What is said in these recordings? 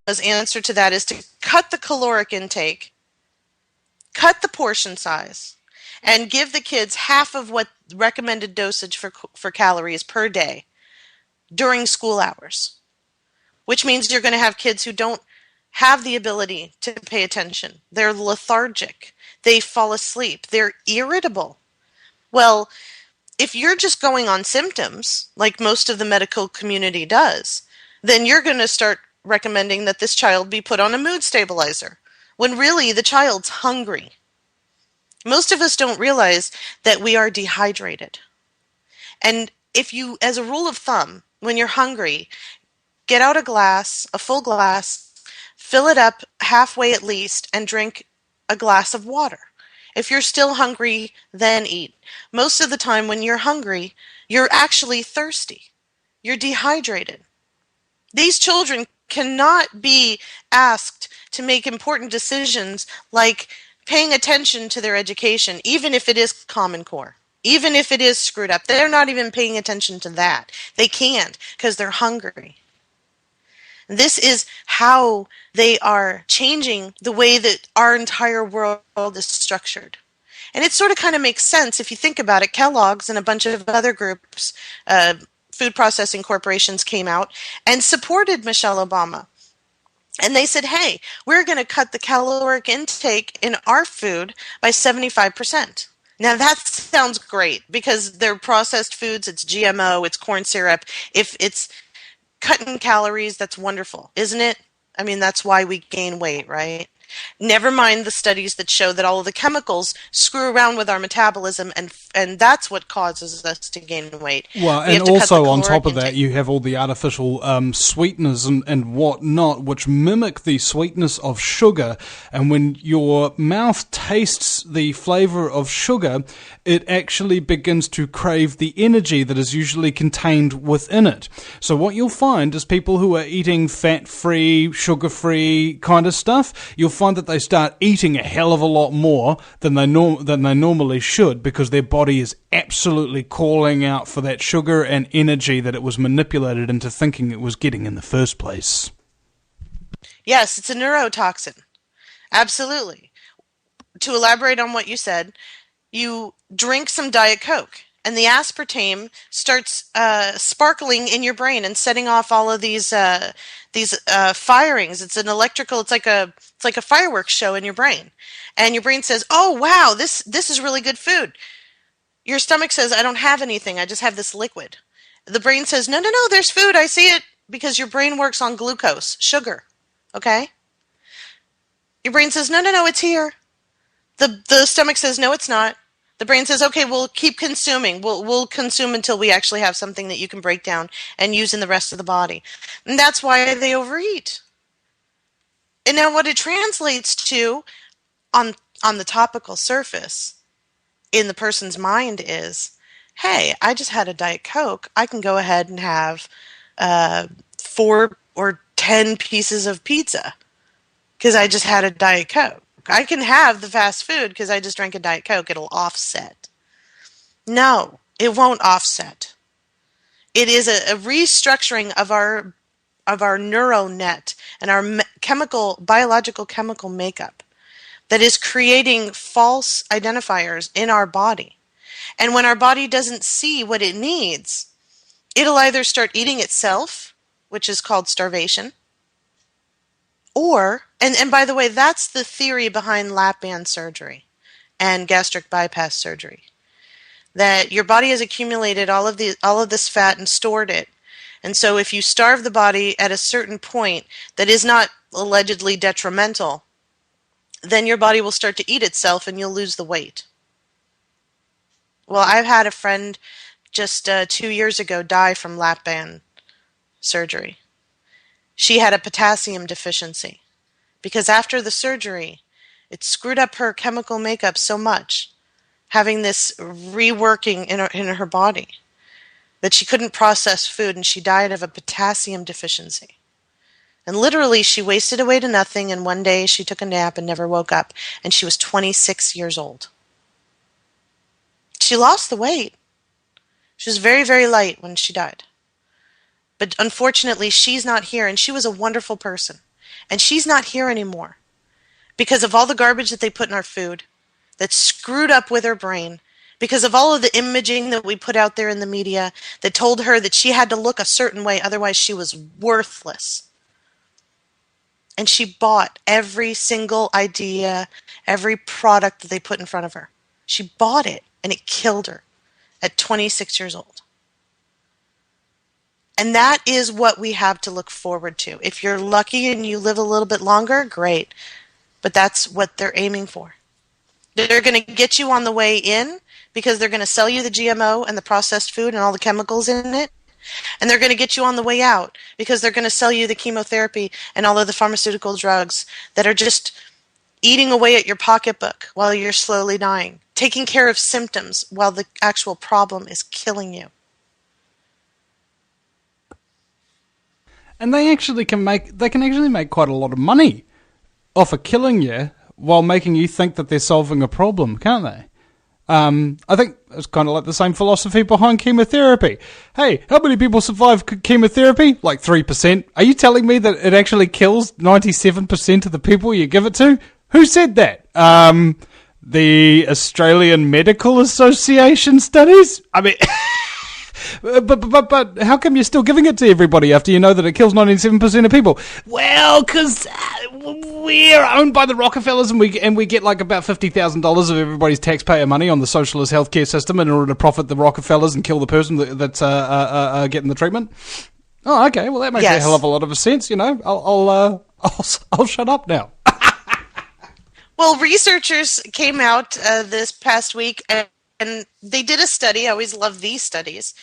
The answer to that is to cut the caloric intake, cut the portion size, and give the kids half of what recommended dosage for calories per day during school hours, which means you're going to have kids who don't have the ability to pay attention. They're lethargic. They fall asleep. They're irritable. Well, if you're just going on symptoms, like most of the medical community does, then you're going to start recommending that this child be put on a mood stabilizer, when really the child's hungry. Most of us don't realize that we are dehydrated. And if you, as a rule of thumb, when you're hungry, get out a full glass, fill it up halfway at least, and drink a glass of water. If you're still hungry, then eat. Most of the time when you're hungry, you're actually thirsty. You're dehydrated. These children cannot be asked to make important decisions like paying attention to their education, even if it is Common Core, even if it is screwed up. They're not even paying attention to that. They can't because they're hungry. This is how they are changing the way that our entire world is structured. And it sort of kind of makes sense if you think about it. Kellogg's and a bunch of other groups, food processing corporations, came out and supported Michelle Obama. And they said, hey, we're going to cut the caloric intake in our food by 75%. Now that sounds great because they're processed foods, it's GMO, it's corn syrup. If it's cutting calories, that's wonderful, isn't it? I mean, that's why we gain weight, right? Never mind the studies that show that all of the chemicals screw around with our metabolism, and that's what causes us to gain weight. Well, and also on top of that, you have all the artificial sweeteners and whatnot, which mimic the sweetness of sugar. And when your mouth tastes the flavor of sugar, it actually begins to crave the energy that is usually contained within it. So what you'll find is people who are eating fat-free, sugar-free kind of stuff, you'll find that they start eating a hell of a lot more than they normally should, because their body is absolutely calling out for that sugar and energy that it was manipulated into thinking it was getting in the first place. Yes, it's a neurotoxin. Absolutely. To elaborate on what you said, you drink some Diet Coke, and the aspartame starts sparkling in your brain and setting off all of these firings. It's an electrical. It's like a fireworks show in your brain, and your brain says, "Oh wow, this is really good food." Your stomach says, "I don't have anything. I just have this liquid." The brain says, "No, no, no. There's food. I see it," because your brain works on glucose, sugar. Okay. Your brain says, "No, no, no. It's here." The stomach says, "No, it's not." The brain says, "Okay, we'll keep consuming. We'll consume until we actually have something that you can break down and use in the rest of the body." And that's why they overeat. And now what it translates to on the topical surface in the person's mind is, hey, I just had a Diet Coke. I can go ahead and have 4 or 10 pieces of pizza because I just had a Diet Coke. I can have the fast food because I just drank a Diet Coke. It'll offset. No, it won't offset. It is a restructuring of our neural net and our biological chemical makeup that is creating false identifiers in our body. And when our body doesn't see what it needs, it'll either start eating itself, which is called starvation, or, and by the way, that's the theory behind lap band surgery and gastric bypass surgery, that your body has accumulated all of this fat and stored it. And so if you starve the body at a certain point that is not allegedly detrimental, then your body will start to eat itself and you'll lose the weight. Well, I've had a friend just 2 years ago die from lap band surgery. She had a potassium deficiency because after the surgery, it screwed up her chemical makeup so much, having this reworking in her body, that she couldn't process food, and she died of a potassium deficiency. And literally, she wasted away to nothing, and one day she took a nap and never woke up, and she was 26 years old. She lost the weight. She was very, very light when she died. But unfortunately, she's not here, and she was a wonderful person. And she's not here anymore because of all the garbage that they put in our food that screwed up with her brain, because of all of the imaging that we put out there in the media that told her that she had to look a certain way, otherwise she was worthless. And she bought every single idea, every product that they put in front of her. She bought it, and it killed her at 26 years old. And that is what we have to look forward to. If you're lucky and you live a little bit longer, great. But that's what they're aiming for. They're going to get you on the way in because they're going to sell you the GMO and the processed food and all the chemicals in it. And they're going to get you on the way out because they're going to sell you the chemotherapy and all of the pharmaceutical drugs that are just eating away at your pocketbook while you're slowly dying, taking care of symptoms while the actual problem is killing you. And they can actually make quite a lot of money off of killing you while making you think that they're solving a problem, can't they? I think it's kind of like the same philosophy behind chemotherapy. Hey, how many people survive chemotherapy? Like 3%. Are you telling me that it actually kills 97% of the people you give it to? Who said that? The Australian Medical Association studies? I mean... But how come you're still giving it to everybody after you know that it kills 97% of people? Well, because we're owned by the Rockefellers, and we get like about $50,000 of everybody's taxpayer money on the socialist healthcare system in order to profit the Rockefellers and kill the person that's getting the treatment. Oh, okay. Well, that makes a hell of a lot of sense. You know, I'll shut up now. Well, researchers came out this past week and they did a study. I always love these studies.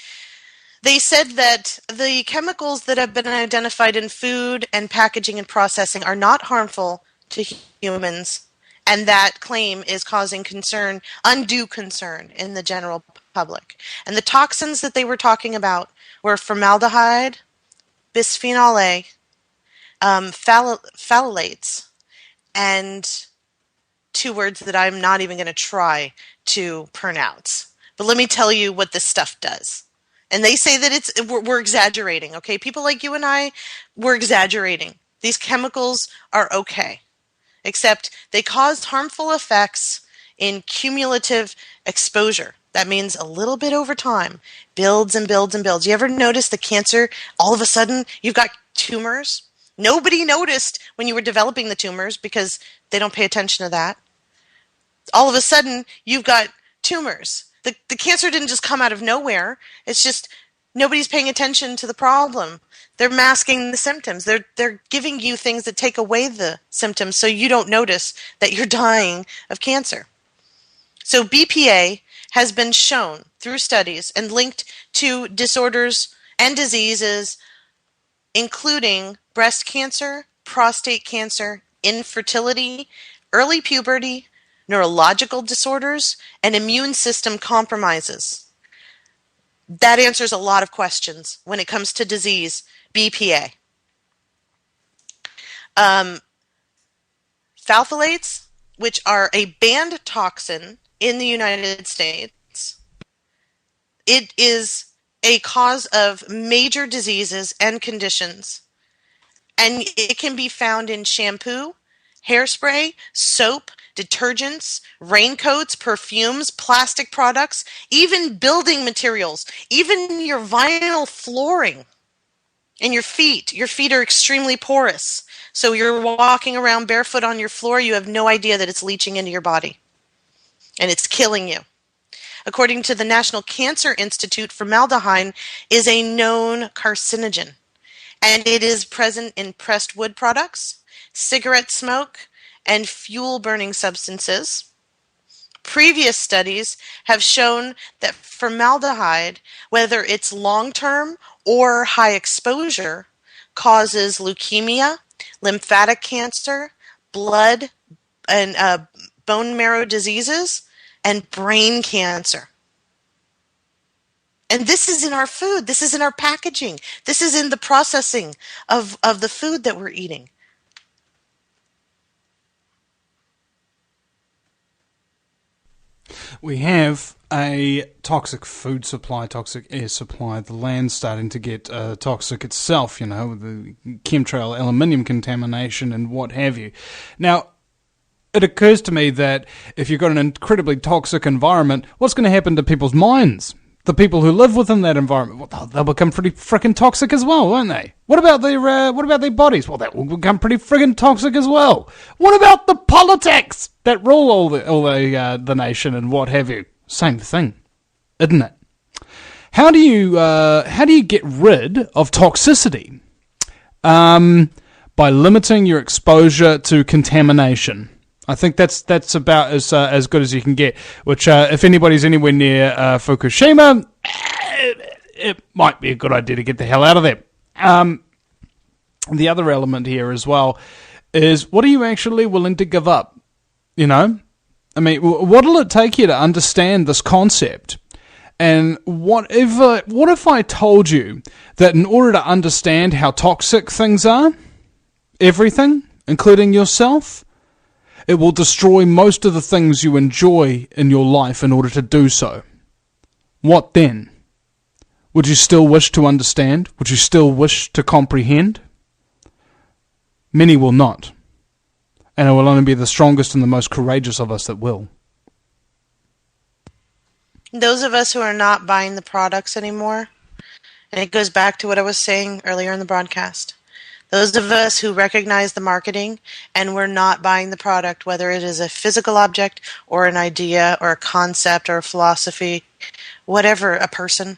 They said that the chemicals that have been identified in food and packaging and processing are not harmful to humans, and that claim is causing concern, undue concern in the general public. And the toxins that they were talking about were formaldehyde, bisphenol A, phthalates, and two words that I'm not even going to try to pronounce. But let me tell you what this stuff does. And they say that we're exaggerating, okay? People like you and I, we're exaggerating. These chemicals are okay, except they cause harmful effects in cumulative exposure. That means a little bit over time, builds and builds and builds. You ever notice the cancer, all of a sudden, you've got tumors? Nobody noticed when you were developing the tumors because they don't pay attention to that. All of a sudden, you've got tumors. The cancer didn't just come out of nowhere. It's just nobody's paying attention to the problem. They're masking the symptoms. They're giving you things that take away the symptoms so you don't notice that you're dying of cancer. So BPA has been shown through studies and linked to disorders and diseases including breast cancer, prostate cancer, infertility, early puberty, neurological disorders, and immune system compromises. That answers a lot of questions when it comes to disease, BPA. Phthalates, which are a banned toxin in the United States, it is a cause of major diseases and conditions. And it can be found in shampoo, hairspray, soap, detergents, raincoats, perfumes, plastic products, even building materials, even your vinyl flooring and your feet. Your feet are extremely porous. So you're walking around barefoot on your floor, you have no idea that it's leaching into your body. And it's killing you. According to the National Cancer Institute, formaldehyde is a known carcinogen. And it is present in pressed wood products, cigarette smoke, and fuel-burning substances. Previous studies have shown that formaldehyde, whether it's long-term or high exposure, causes leukemia, lymphatic cancer, blood and bone marrow diseases, and brain cancer. And this is in our food. This is in our packaging. This is in the processing of the food that we're eating. We have a toxic food supply, toxic air supply, the land's starting to get toxic itself, you know, the chemtrail, aluminium contamination and what have you. Now, it occurs to me that if you've got an incredibly toxic environment, what's going to happen to people's minds? The people who live within that environment, well, they'll become pretty frickin' toxic as well, won't they? What about their bodies? Well, that will become pretty friggin' toxic as well. What about the politics that rule all the nation and what have you? Same thing, isn't it? How do you get rid of toxicity? By limiting your exposure to contamination. I think that's about as good as you can get. Which, if anybody's anywhere near Fukushima, it might be a good idea to get the hell out of there. The other element here as well is, what are you actually willing to give up? You know, I mean, what'll it take you to understand this concept? And what if I told you that in order to understand how toxic things are, everything, including yourself, it will destroy most of the things you enjoy in your life in order to do so. What then? Would you still wish to understand? Would you still wish to comprehend? Many will not. And it will only be the strongest and the most courageous of us that will. Those of us who are not buying the products anymore, and it goes back to what I was saying earlier in the broadcast, those of us who recognize the marketing and we're not buying the product, whether it is a physical object or an idea or a concept or a philosophy, whatever, a person,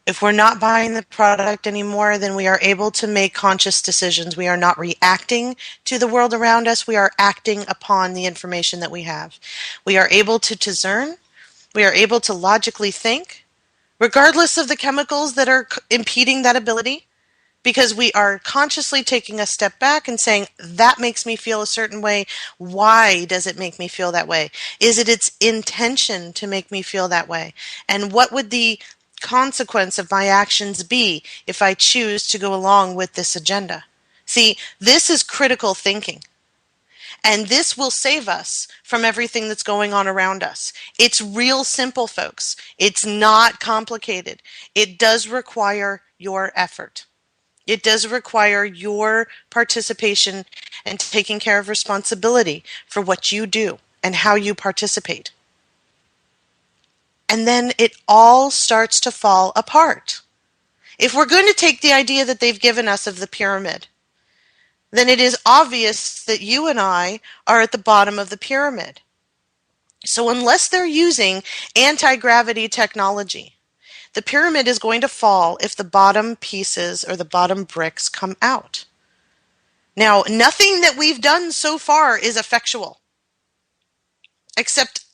if we're not buying the product anymore, then we are able to make conscious decisions. We are not reacting to the world around us. We are acting upon the information that we have. We are able to discern. We are able to logically think, regardless of the chemicals that are impeding that ability. Because we are consciously taking a step back and saying, that makes me feel a certain way. Why does it make me feel that way? Is it its intention to make me feel that way? And what would the consequence of my actions be if I choose to go along with this agenda? See, this is critical thinking. And this will save us from everything that's going on around us. It's real simple, folks. It's not complicated. It does require your effort. It does require your participation and taking care of responsibility for what you do and how you participate. And then it all starts to fall apart. If we're going to take the idea that they've given us of the pyramid, then it is obvious that you and I are at the bottom of the pyramid. So unless they're using anti-gravity technology, the pyramid is going to fall if the bottom pieces or the bottom bricks come out. Now, nothing that we've done so far is effectual, except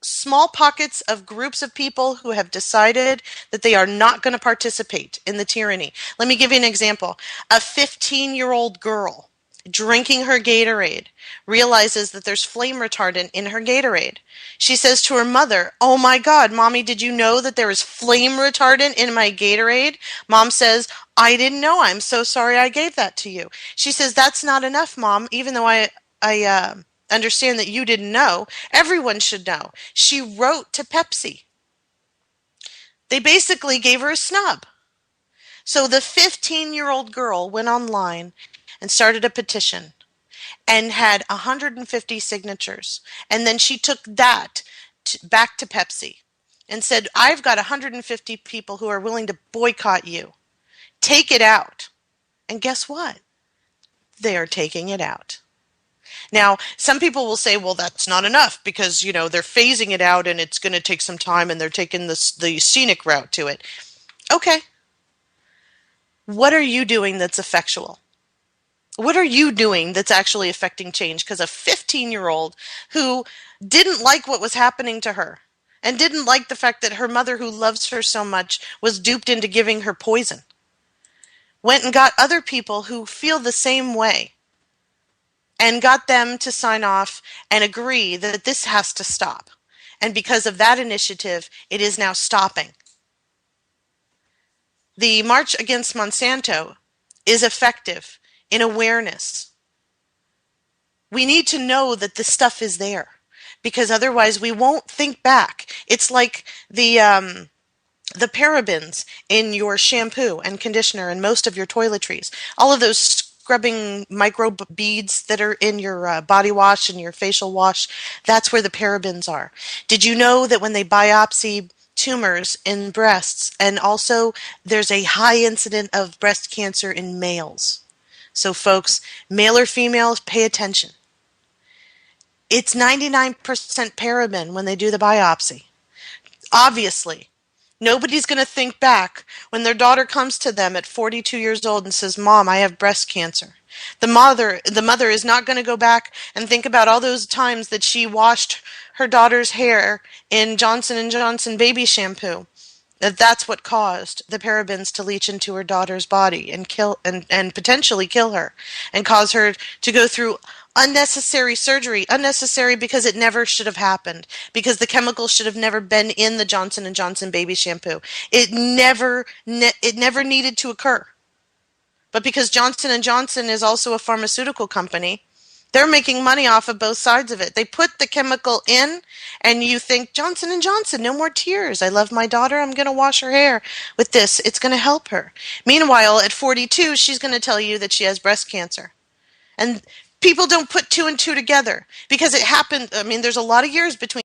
small pockets of groups of people who have decided that they are not going to participate in the tyranny. Let me give you an example. A 15-year-old girl drinking her Gatorade realizes that there's flame retardant in her Gatorade. She says to her mother, "Oh my God, Mommy, did you know that there is flame retardant in my Gatorade?" Mom says, "I didn't know. I'm so sorry I gave that to you." She says, "That's not enough, Mom, even though I understand that you didn't know. Everyone should know." She wrote to Pepsi. They basically gave her a snub. So the 15-year-old girl went online and started a petition and had 150 signatures. And then she took that back to Pepsi and said, "I've got 150 people who are willing to boycott you. Take it out." And guess what? They are taking it out. Now, some people will say, well, that's not enough because, they're phasing it out and it's going to take some time and they're taking the scenic route to it. Okay. What are you doing that's effectual? What are you doing that's actually affecting change? Because a 15-year-old who didn't like what was happening to her and didn't like the fact that her mother, who loves her so much, was duped into giving her poison, went and got other people who feel the same way and got them to sign off and agree that this has to stop. And because of that initiative, it is now stopping. The March Against Monsanto is effective in awareness. We need to know that this stuff is there. because otherwise we won't think back. It's like the parabens in your shampoo and conditioner and most of your toiletries. All of those scrubbing micro beads that are in your body wash and your facial wash, that's where the parabens are. Did you know that when they biopsy tumors in breasts, and also there's a high incident of breast cancer in males? So folks, male or female, pay attention. It's 99% paraben when they do the biopsy. Obviously, nobody's going to think back when their daughter comes to them at 42 years old and says, "Mom, I have breast cancer." The mother is not going to go back and think about all those times that she washed her daughter's hair in Johnson & Johnson baby shampoo. That's what caused the parabens to leach into her daughter's body and kill and potentially kill her and cause her to go through unnecessary surgery. Unnecessary because it never should have happened, because the chemicals should have never been in the Johnson & Johnson baby shampoo. It never needed to occur. But because Johnson & Johnson is also a pharmaceutical company, they're making money off of both sides of it. They put the chemical in, and you think, Johnson & Johnson, no more tears. I love my daughter. I'm going to wash her hair with this. It's going to help her. Meanwhile, at 42, she's going to tell you that she has breast cancer. And people don't put two and two together because it happened. I mean, there's a lot of years between